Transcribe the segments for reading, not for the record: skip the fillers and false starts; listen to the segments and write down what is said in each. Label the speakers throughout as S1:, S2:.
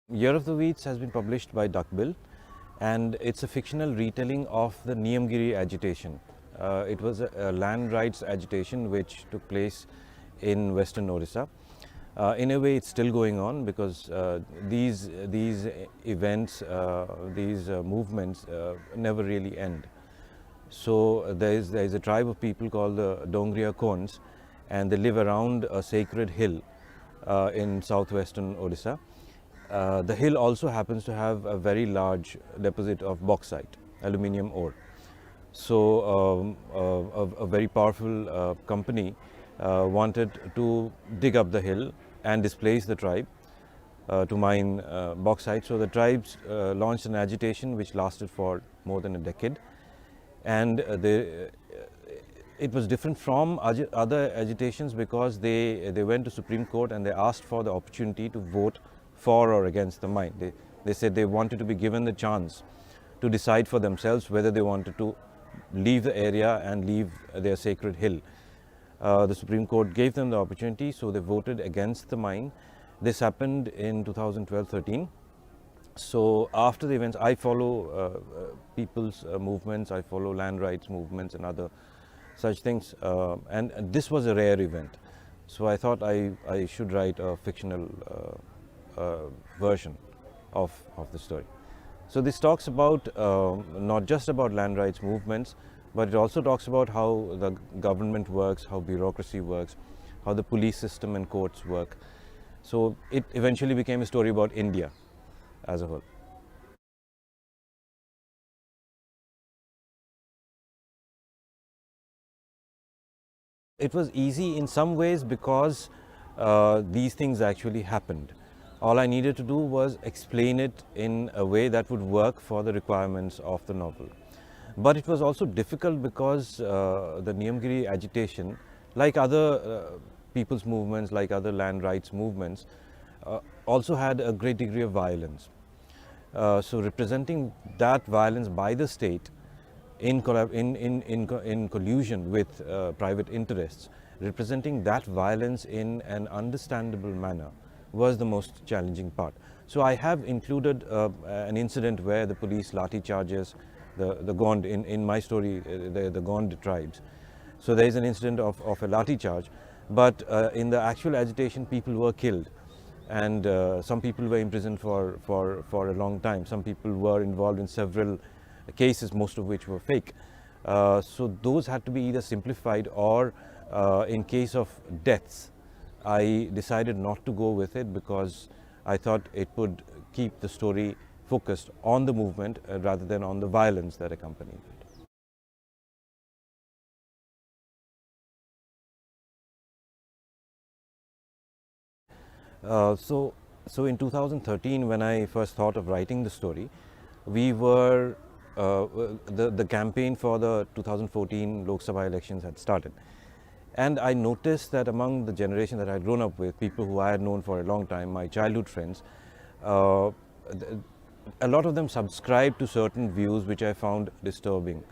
S1: Year of the Weeds has been published by Duckbill, and it's a fictional retelling of the Niyamgiri agitation. It was a land rights agitation which took place in western Odisha. In a way, it's still going on because these events, these movements never really end. So there is a tribe of people called the Dongriya Kons, and they live around a sacred hill in southwestern Odisha. The hill also happens to have a very large deposit of bauxite, aluminium ore. So a very powerful company wanted to dig up the hill and displace the tribe to mine bauxite. So the tribes launched an agitation which lasted for more than a decade, and it was different from other agitations because they went to Supreme Court and they asked for the opportunity to vote for or against the mine. They said they wanted to be given the chance to decide for themselves whether they wanted to leave the area and leave their sacred hill. The Supreme Court gave them the opportunity, so they voted against the mine. This happened in 2012-13. So after the events, I follow people's movements, I follow land rights movements and other such things, and this was a rare event. So I thought I should write a fictional version of the story. So this talks about not just about land rights movements, but it also talks about how the government works, how bureaucracy works, how the police system and courts work. So it eventually became a story about India as a whole. It was easy in some ways because these things actually happened. All I needed to do was explain it in a way that would work for the requirements of the novel. But it was also difficult because the Niyamgiri agitation, like other people's movements, like other land rights movements, also had a great degree of violence. So representing that violence by the state in collusion with private interests, representing that violence in an understandable manner was the most challenging part. So I have included an incident where the police lathi charges the Gond, in my story, the Gond tribes. So there is an incident of a lathi charge, but in the actual agitation, people were killed, and some people were imprisoned for a long time. Some people were involved in several cases, most of which were fake. So those had to be either simplified or, in case of deaths, I decided not to go with it because I thought it would keep the story focused on the movement rather than on the violence that accompanied it. So in 2013, when I first thought of writing the story, we were the campaign for the 2014 Lok Sabha elections had started. And I noticed that among the generation that I had grown up with, people who I had known for a long time, my childhood friends, a lot of them subscribed to certain views which I found disturbing.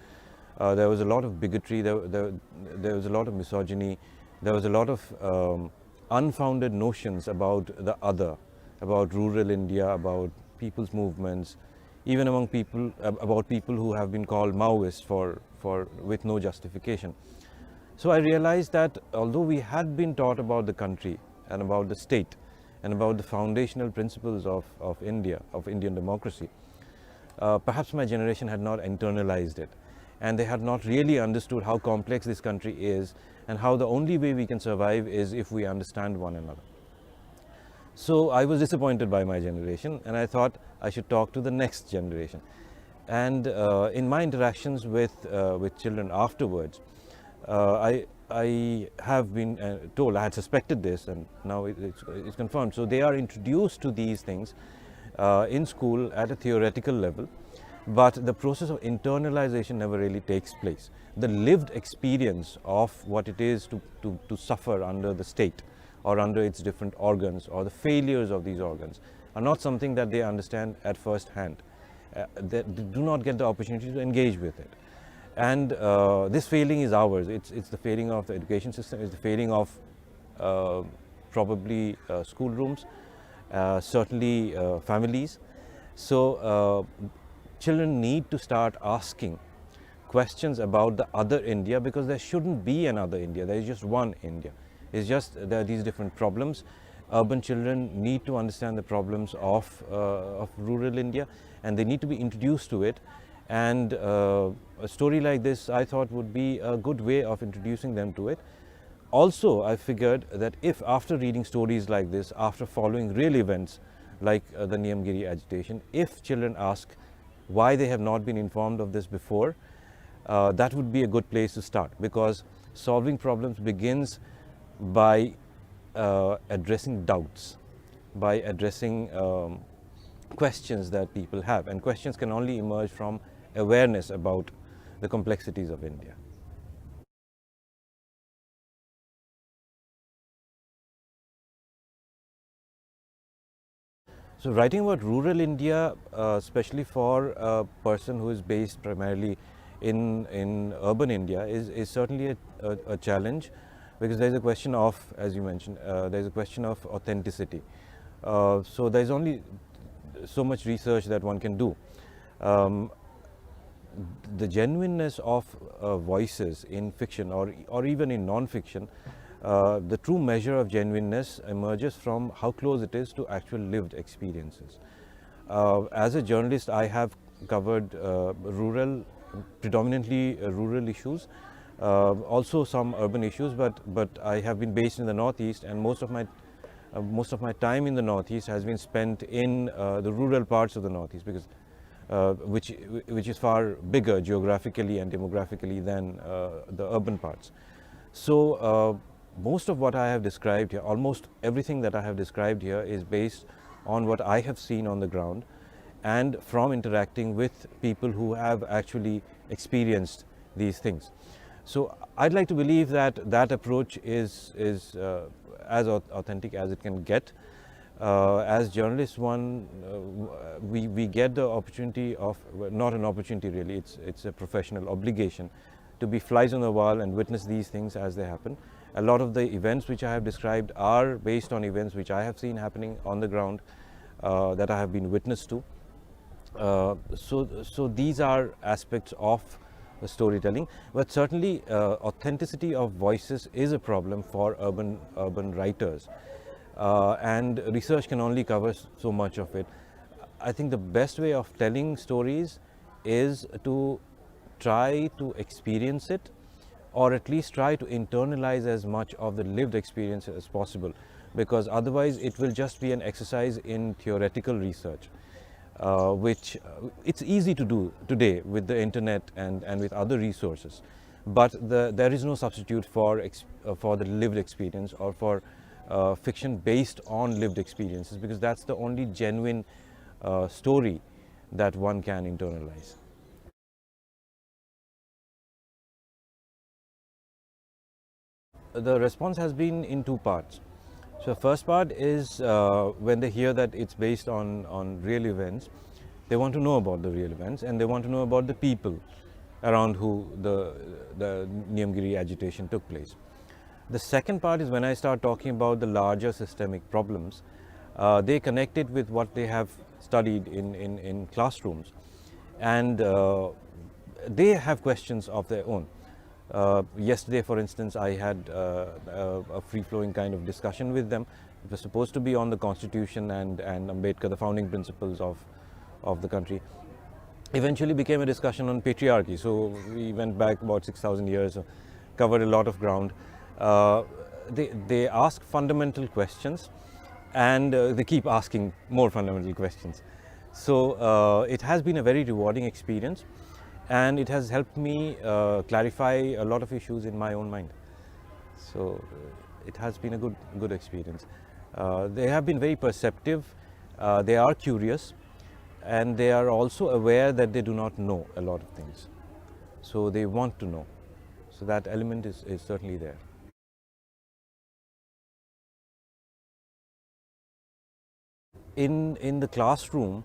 S1: There was a lot of bigotry, there was a lot of misogyny, there was a lot of unfounded notions about the other, about rural India, about people's movements, even among people, about people who have been called Maoists with no justification. So I realized that although we had been taught about the country and about the state and about the foundational principles of India, of Indian democracy, perhaps my generation had not internalized it, and they had not really understood how complex this country is and how the only way we can survive is if we understand one another. So I was disappointed by my generation, and I thought I should talk to the next generation. And in my interactions with children afterwards, I have been told, I had suspected this, and now it's confirmed. So they are introduced to these things in school at a theoretical level, but the process of internalization never really takes place. The lived experience of what it is to suffer under the state or under its different organs, or the failures of these organs, are not something that they understand at first hand. They do not get the opportunity to engage with it. And this failing is ours. It's the failing of the education system, it's the failing of probably schoolrooms, certainly families. So children need to start asking questions about the other India, because there shouldn't be another India. There is just one India. It's just there are these different problems. Urban children need to understand the problems of rural India, and they need to be introduced to it. And a story like this, I thought, would be a good way of introducing them to it. Also, I figured that if after reading stories like this, after following real events like the Niyamgiri agitation, if children ask why they have not been informed of this before, that would be a good place to start, because solving problems begins by addressing doubts, by addressing questions that people have, and questions can only emerge from awareness about the complexities of India. So writing about rural India, especially for a person who is based primarily in urban India, is certainly a challenge, because there is a question of, as you mentioned, there is a question of authenticity. So there is only so much research that one can do. The genuineness of voices in fiction or even in non-fiction, the true measure of genuineness emerges from how close it is to actual lived experiences. As a journalist, I have covered predominantly rural issues, also some urban issues, but I have been based in the Northeast, and most of my time in the Northeast has been spent in the rural parts of the Northeast, because which is far bigger geographically and demographically than the urban parts. So most of what I have described here, almost everything that I have described here, is based on what I have seen on the ground and from interacting with people who have actually experienced these things. So I'd like to believe that that approach is as authentic as it can get. As journalists, we get the opportunity of, not an opportunity really, it's a professional obligation to be flies on the wall and witness these things as they happen. A lot of the events which I have described are based on events which I have seen happening on the ground, that I have been witness to. So these are aspects of storytelling, but certainly authenticity of voices is a problem for urban writers, and research can only cover so much of it. I think the best way of telling stories is to try to experience it, or at least try to internalize as much of the lived experience as possible, because otherwise it will just be an exercise in theoretical research, which it's easy to do today with the internet and with other resources, but there is no substitute for the lived experience, or for fiction based on lived experiences, because that's the only genuine story that one can internalize. The response has been in two parts. So the first part is when they hear that it's based on real events, they want to know about the real events, and they want to know about the people around who the Niyamgiri agitation took place. The second part is when I start talking about the larger systemic problems. They connect it with what they have studied in classrooms, and they have questions of their own. Yesterday, for instance, I had a free-flowing kind of discussion with them. It was supposed to be on the Constitution and Ambedkar, the founding principles of the country. Eventually became a discussion on patriarchy. So we went back about 6,000 years, covered a lot of ground. They ask fundamental questions, and they keep asking more fundamental questions. So it has been a very rewarding experience, and it has helped me clarify a lot of issues in my own mind. So it has been a good experience. They have been very perceptive, they are curious, and they are also aware that they do not know a lot of things. So they want to know. So that element is certainly there. In the classroom,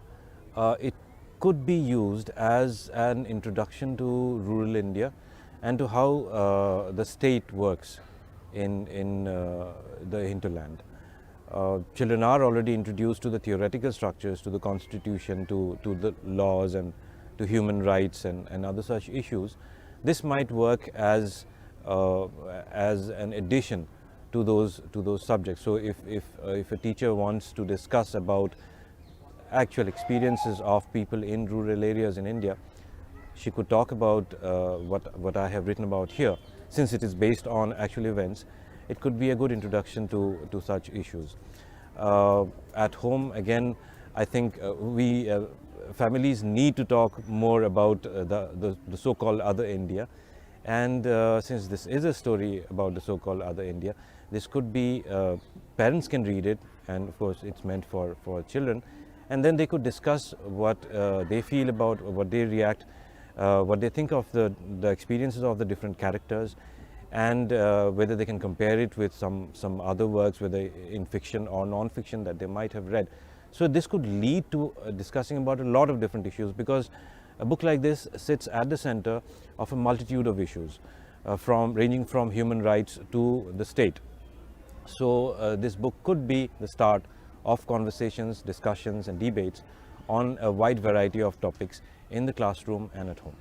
S1: it could be used as an introduction to rural India and to how the state works in the hinterland. children are already introduced to the theoretical structures, to the constitution, to the laws and to human rights and other such issues, this might work as an addition to those subjects. So if a teacher wants to discuss about actual experiences of people in rural areas in India, she could talk about what I have written about here. Since it is based on actual events, it could be a good introduction to such issues. At home, again, I think families need to talk more about the so-called other India. And since this is a story about the so-called other India, this could be, parents can read it, and of course it's meant for children, and then they could discuss what they feel about, what they react, what they think of the experiences of the different characters, and whether they can compare it with some other works, whether in fiction or non-fiction that they might have read. So this could lead to discussing about a lot of different issues, because a book like this sits at the center of a multitude of issues, ranging from human rights to the state. So this book could be the start of conversations, discussions and debates on a wide variety of topics in the classroom and at home.